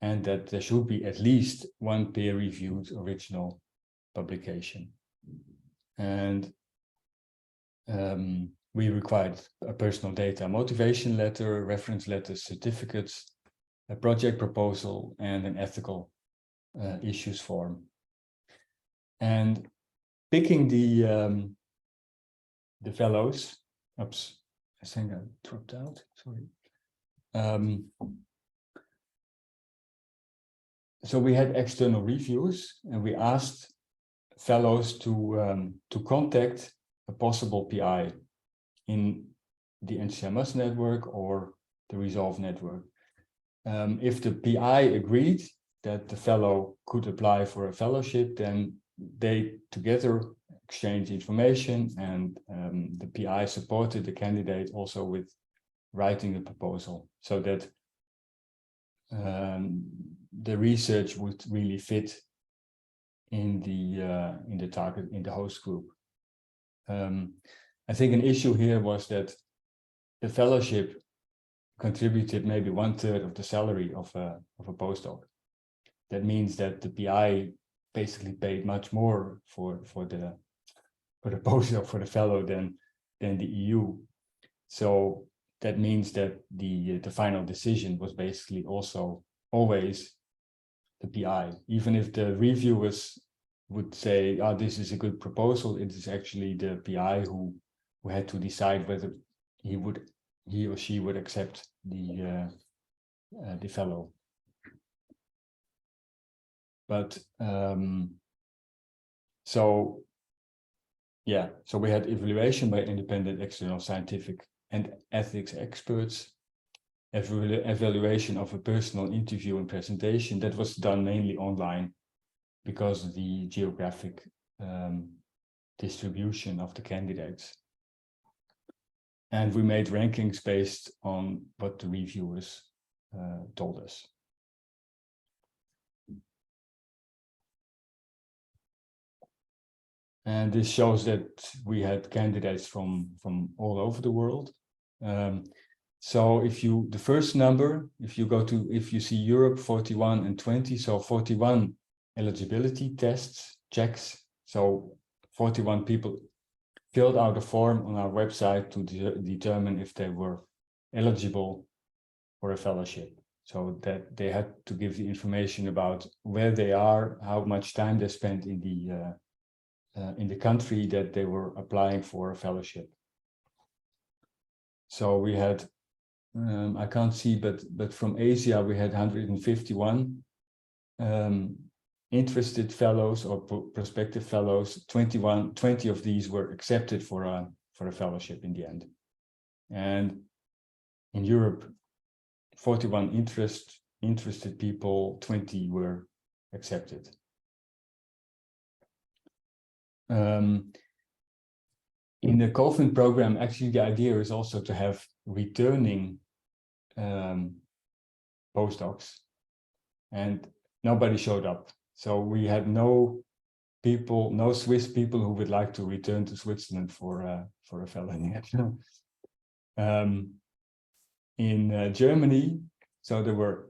and that there should be at least 1 peer-reviewed original publication. And we required a personal data motivation letter, reference letters, certificates, a project proposal, and an ethical issues form. And picking the fellows, oops, I think I dropped out, sorry. So we had external reviews, and we asked fellows to contact a possible PI in the NCMS network or the Resolve network. If the PI agreed that the fellow could apply for a fellowship, then they together exchange information, and the PI supported the candidate also with writing a proposal so that the research would really fit in the target, in the host group. I think an issue here was that the fellowship contributed maybe 1/3 of the salary of a postdoc. That means that the PI basically paid much more for the postdoc, for the fellow, than the EU. So that means that the final decision was basically also always the PI. Even if the reviewers would say, "Oh, this is a good proposal," it is actually the PI who had to decide whether he or she would accept the fellow. But so we had evaluation by independent external scientific and ethics experts, evaluation of a personal interview and presentation. That was done mainly online because of the geographic distribution of the candidates. And we made rankings based on what the reviewers told us. And this shows that we had candidates from all over the world. So the first number, if you see Europe, 41 and 20, so 41 eligibility tests, checks. So 41 people filled out a form on our website to determine if they were eligible for a fellowship. So that they had to give the information about where they are, how much time they spent in the country that they were applying for a fellowship. So we had, I can't see, but from Asia we had 151 interested fellows or prospective fellows. 20 of these were accepted for a fellowship in the end. And in Europe, 41 interested people, 20 were accepted. In the COFUND program, actually the idea is also to have returning postdocs, and nobody showed up. So we had no Swiss people who would like to return to Switzerland for a fellowship. In Germany, so there were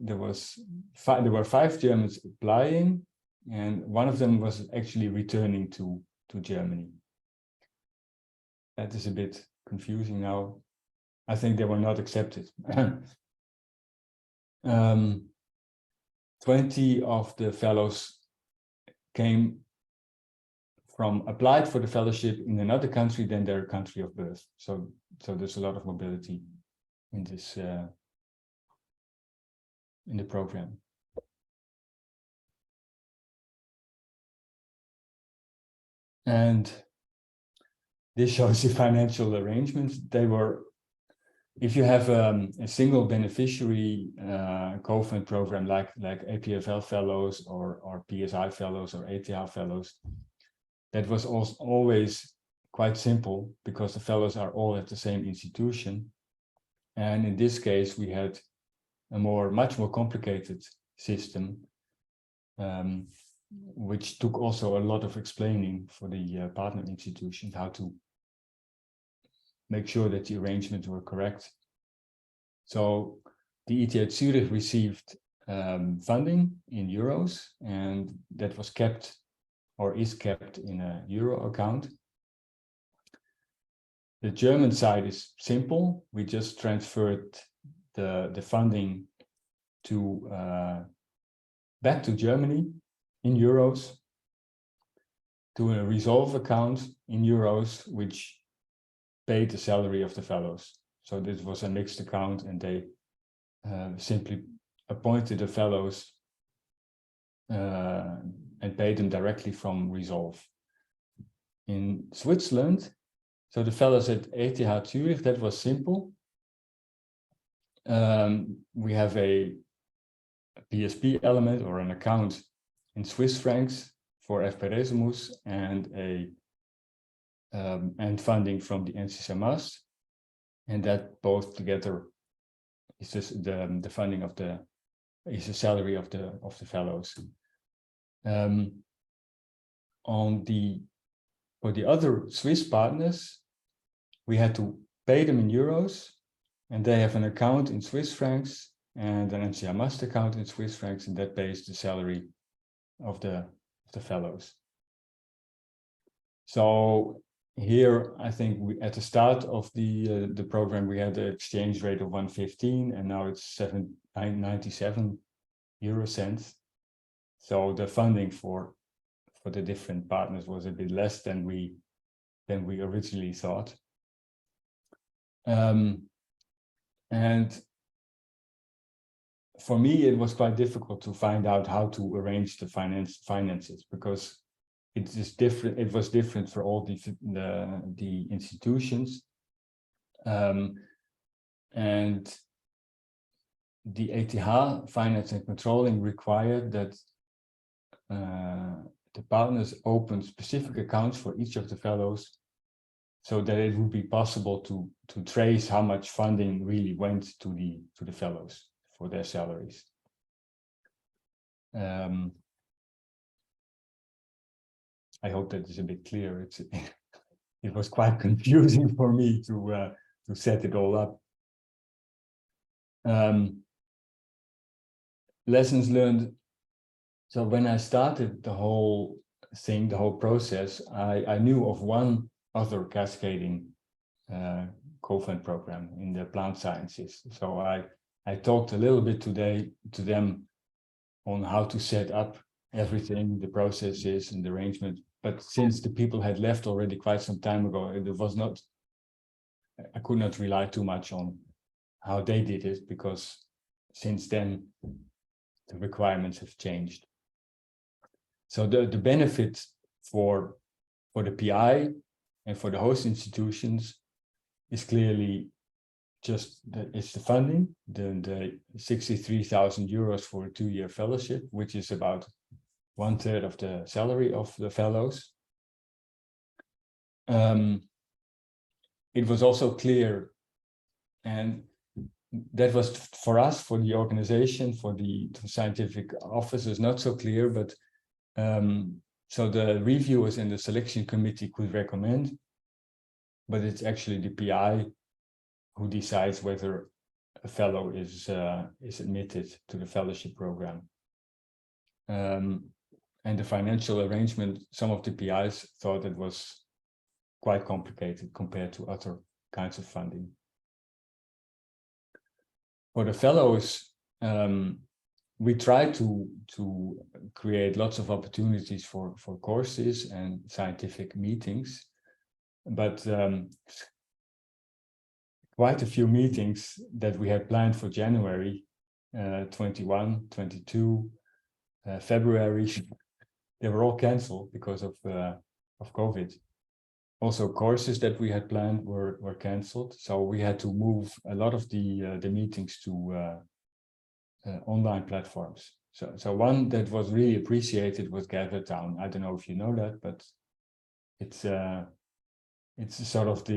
5 Germans applying, and one of them was actually returning to Germany. That is a bit confusing now. I think they were not accepted. 20 of the fellows applied for the fellowship in another country than their country of birth. So there's a lot of mobility in this in the program. And this shows the financial arrangements. They were, if you have a single beneficiary COFUND program like APFL fellows or PSI fellows or ATH fellows, that was always quite simple because the fellows are all at the same institution. And in this case, we had a much more complicated system, which took also a lot of explaining for the partner institutions, how to make sure that the arrangements were correct. So the ETH Zurich received funding in euros, and that was kept or is kept in a euro account. The German side is simple. We just transferred the funding back to Germany in euros to a resolve account in euros, which paid the salary of the fellows. So this was a mixed account, and they simply appointed the fellows and paid them directly from resolve. In Switzerland, so the fellows at ETH Zurich, that was simple. We have a PSP element or an account in Swiss francs for FP Resumus and funding from the NCCMAS, and that both together is just the funding of the salary of the fellows. For the other Swiss partners, we had to pay them in euros, and they have an account in Swiss francs and an NCCMAS account in Swiss francs, and that pays the salary of the fellows. So here, I think at the start of the program, we had an exchange rate of 1.15, and now it's 97 euro cents. So the funding for the different partners was a bit less than we originally thought. And for me, it was quite difficult to find out how to arrange the finances, because it is different. It was different for all the institutions, and the ATH finance and controlling required that the partners open specific accounts for each of the fellows, so that it would be possible to trace how much funding really went to the fellows for their salaries. I hope that is a bit clear. It was quite confusing for me to set it all up. Lessons learned. So when I started the whole thing, the whole process, I knew of one other cascading COFUND program in the plant sciences. So I talked a little bit today to them on how to set up everything, the processes and the arrangement. But since the people had left already quite some time ago, it was not I could not rely too much on how they did it, because since then the requirements have changed. So the benefit for the PI and for the host institutions is clearly just it's the funding, the 63,000 euros for a 2-year fellowship, which is about 1/3 of the salary of the fellows. It was also clear, and that was for us, for the organization, for the scientific officers, not so clear, but so the reviewers and the selection committee could recommend, but it's actually the PI who decides whether a fellow is admitted to the fellowship program. And the financial arrangement, some of the PIs thought it was quite complicated compared to other kinds of funding. For the fellows, we try to create lots of opportunities for courses and scientific meetings, but quite a few meetings that we had planned for January 21, 22, February, they were all cancelled because of COVID. Also, courses that we had planned were cancelled, so we had to move a lot of the meetings to online platforms. So one that was really appreciated was GatherTown. I don't know if you know that, but it's sort of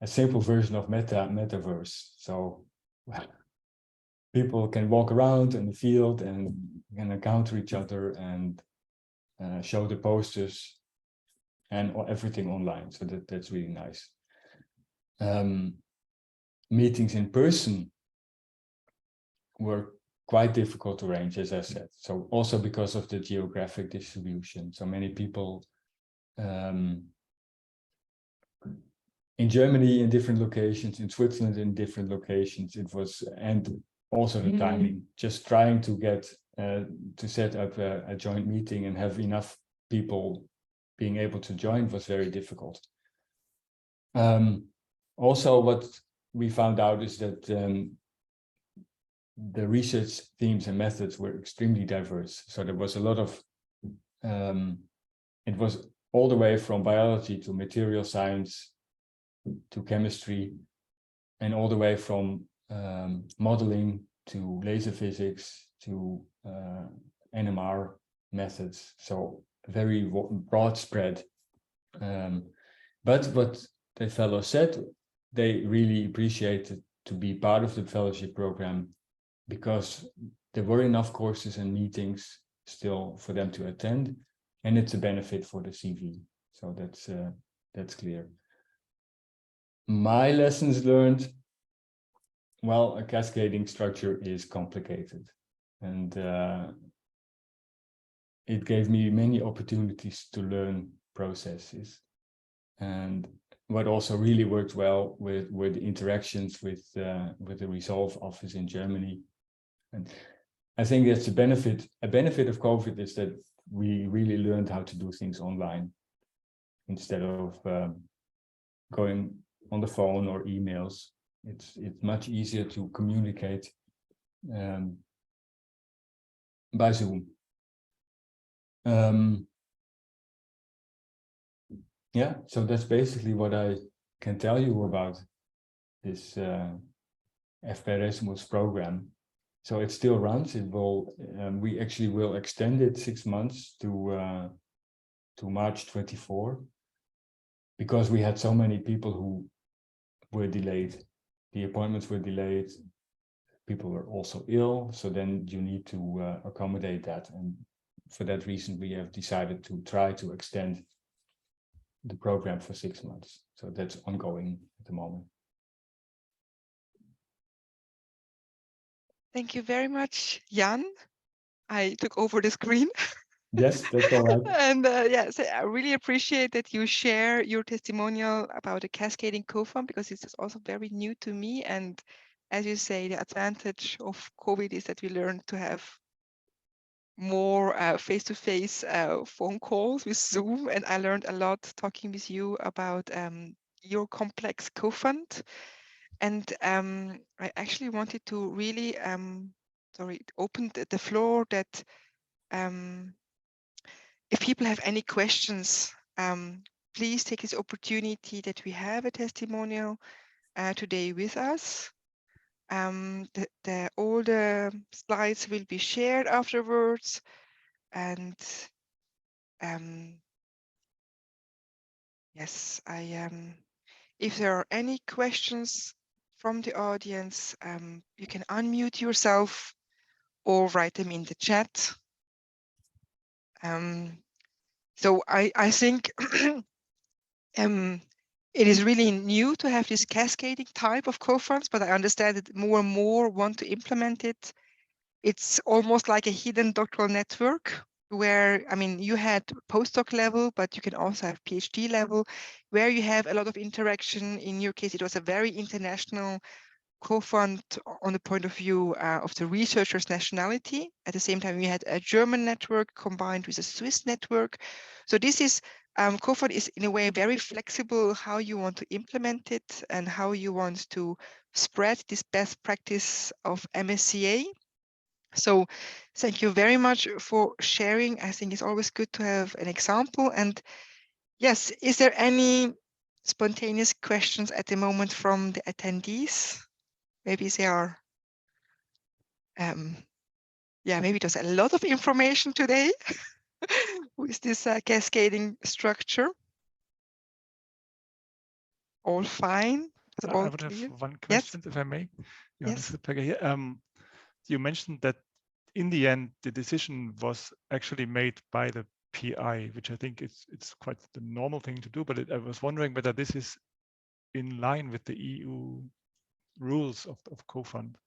a simple version of metaverse. So people can walk around in the field and can encounter each other and show the posters and everything online. So that's really nice. Meetings in person were quite difficult to arrange, as I said. So also because of the geographic distribution. So many people in Germany in different locations, in Switzerland in different locations. It was, and also the timing, just trying to get to set up a joint meeting and have enough people being able to join was very difficult. Also, what we found out is that the research themes and methods were extremely diverse. So there was a lot of, it was all the way from biology to material science to chemistry, and all the way from modeling to laser physics to NMR methods. So very broad spread. But what the fellows said, they really appreciated to be part of the fellowship program because there were enough courses and meetings still for them to attend, and it's a benefit for the CV. So that's clear. My lessons learned, well, a cascading structure is complicated, and it gave me many opportunities to learn processes. And what also really worked well were the interactions with the Resolve office in Germany. And I think that's a benefit of COVID is that we really learned how to do things online instead of going on the phone or emails. It's much easier to communicate by Zoom. Yeah, so that's basically what I can tell you about this FP Erasmus program. So it still runs. It will. We actually will extend it 6 months to March 24, because we had so many people who were delayed. The appointments were delayed. People were also ill, so then you need to accommodate that. And for that reason, we have decided to try to extend the program for 6 months. So that's ongoing at the moment. Thank you very much, Jan. I took over the screen. Yes, that's all right. And yes, I really appreciate that you share your testimonial about the cascading COFUND, because this is also very new to me. And as you say, the advantage of COVID is that we learn to have more face-to-face phone calls with Zoom. And I learned a lot talking with you about your complex COFUND. And I actually wanted to really, open the floor that if people have any questions, please take this opportunity that we have a testimonial today with us. All the slides will be shared afterwards, and yes, if there are any questions from the audience, you can unmute yourself or write them in the chat. So I think it is really new to have this cascading type of COFUNDs, but I understand that more and more want to implement it. It's almost like a hidden doctoral network where, I mean, you had postdoc level, but you can also have PhD level, where you have a lot of interaction. In your case, it was a very international COFUND on the point of view of the researcher's nationality. At the same time, we had a German network combined with a Swiss network. So this is, COFUND is in a way very flexible how you want to implement it and how you want to spread this best practice of MSCA. So thank you very much for sharing. I think it's always good to have an example. And yes, is there any spontaneous questions at the moment from the attendees? Maybe they are, yeah, maybe there's a lot of information today with this cascading structure. All fine? I would have one question, if I may. Yes. You mentioned that in the end, the decision was actually made by the PI, which I think it's quite the normal thing to do. But I was wondering whether this is in line with the EU rules of COFUND,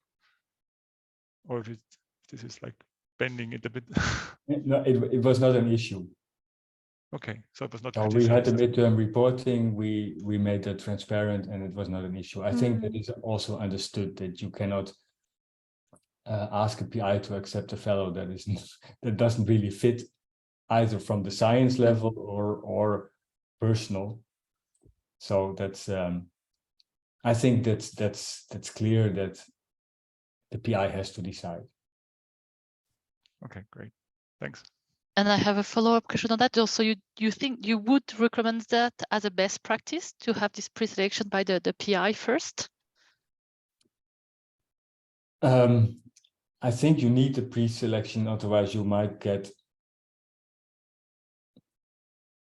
or if this is like bending it a bit. No, it was not an issue. Okay, so it was not. So we had the midterm reporting. We made that transparent, and it was not an issue. I think that is also understood that you cannot ask a PI to accept a fellow that doesn't really fit either from the science level or personal. So that's I think that's clear that the PI has to decide. Okay, great, thanks. And I have a follow-up question on that. Also, you think you would recommend that as a best practice to have this pre-selection by the PI first? I think you need the pre-selection, otherwise you might get.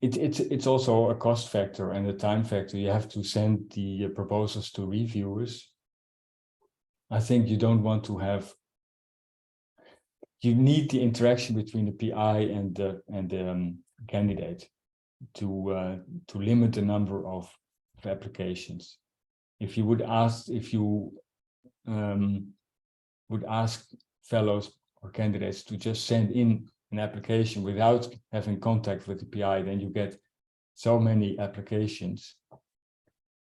It's also a cost factor and a time factor. You have to send the proposals to reviewers. I think you don't want to have. You need the interaction between the PI and the candidate to limit the number of applications. If you would ask, would ask fellows or candidates to just send in an application without having contact with the PI, then you get so many applications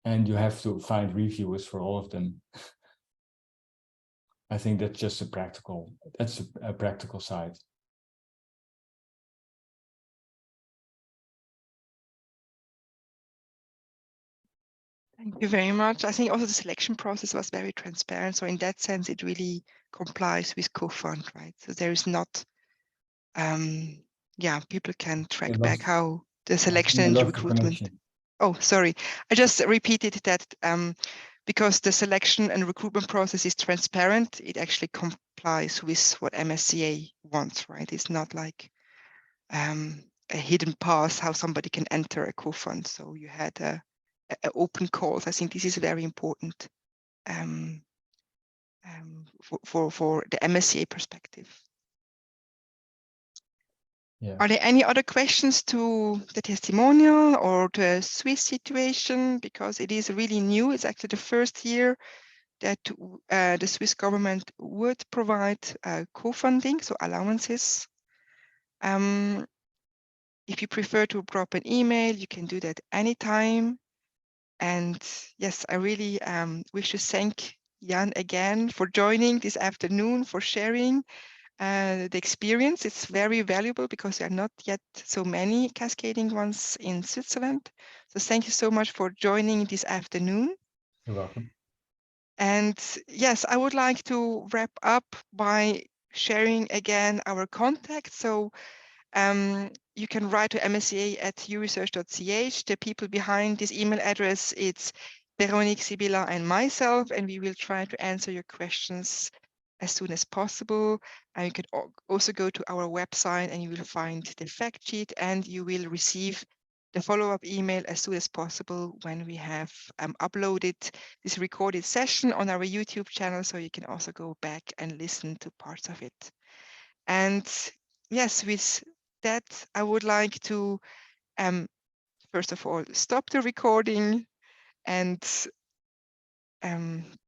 and you have to find reviewers for all of them. I think that's just a practical side. Thank you very much. I think also the selection process was very transparent. So in that sense, it really complies with COFUND, right? So there is not, yeah, people can track back how the selection and the recruitment. Oh, sorry. I just repeated that because the selection and recruitment process is transparent, it actually complies with what MSCA wants, right? It's not like a hidden path how somebody can enter a COFUND. So you had a open calls. I think this is very important for the MSCA perspective. Yeah. Are there any other questions to the testimonial or the Swiss situation? Because it is really new. It's actually the first year that the Swiss government would provide co-funding, so allowances. If you prefer to drop an email, you can do that anytime. And yes, I really wish to thank Jan again for joining this afternoon, for sharing. the experience. It's very valuable because there are not yet so many cascading ones in Switzerland. So thank you so much for joining this afternoon. You're welcome. And yes, I would like to wrap up by sharing again our contact. So you can write to MSCA at uresearch.ch. The people behind this email address, it's Veronique, Sibylla, and myself, and we will try to answer your questions as soon as possible. And you can also go to our website and you will find the fact sheet, and you will receive the follow-up email as soon as possible when we have uploaded this recorded session on our YouTube channel, so you can also go back and listen to parts of it. And yes, with that, I would like to first of all stop the recording and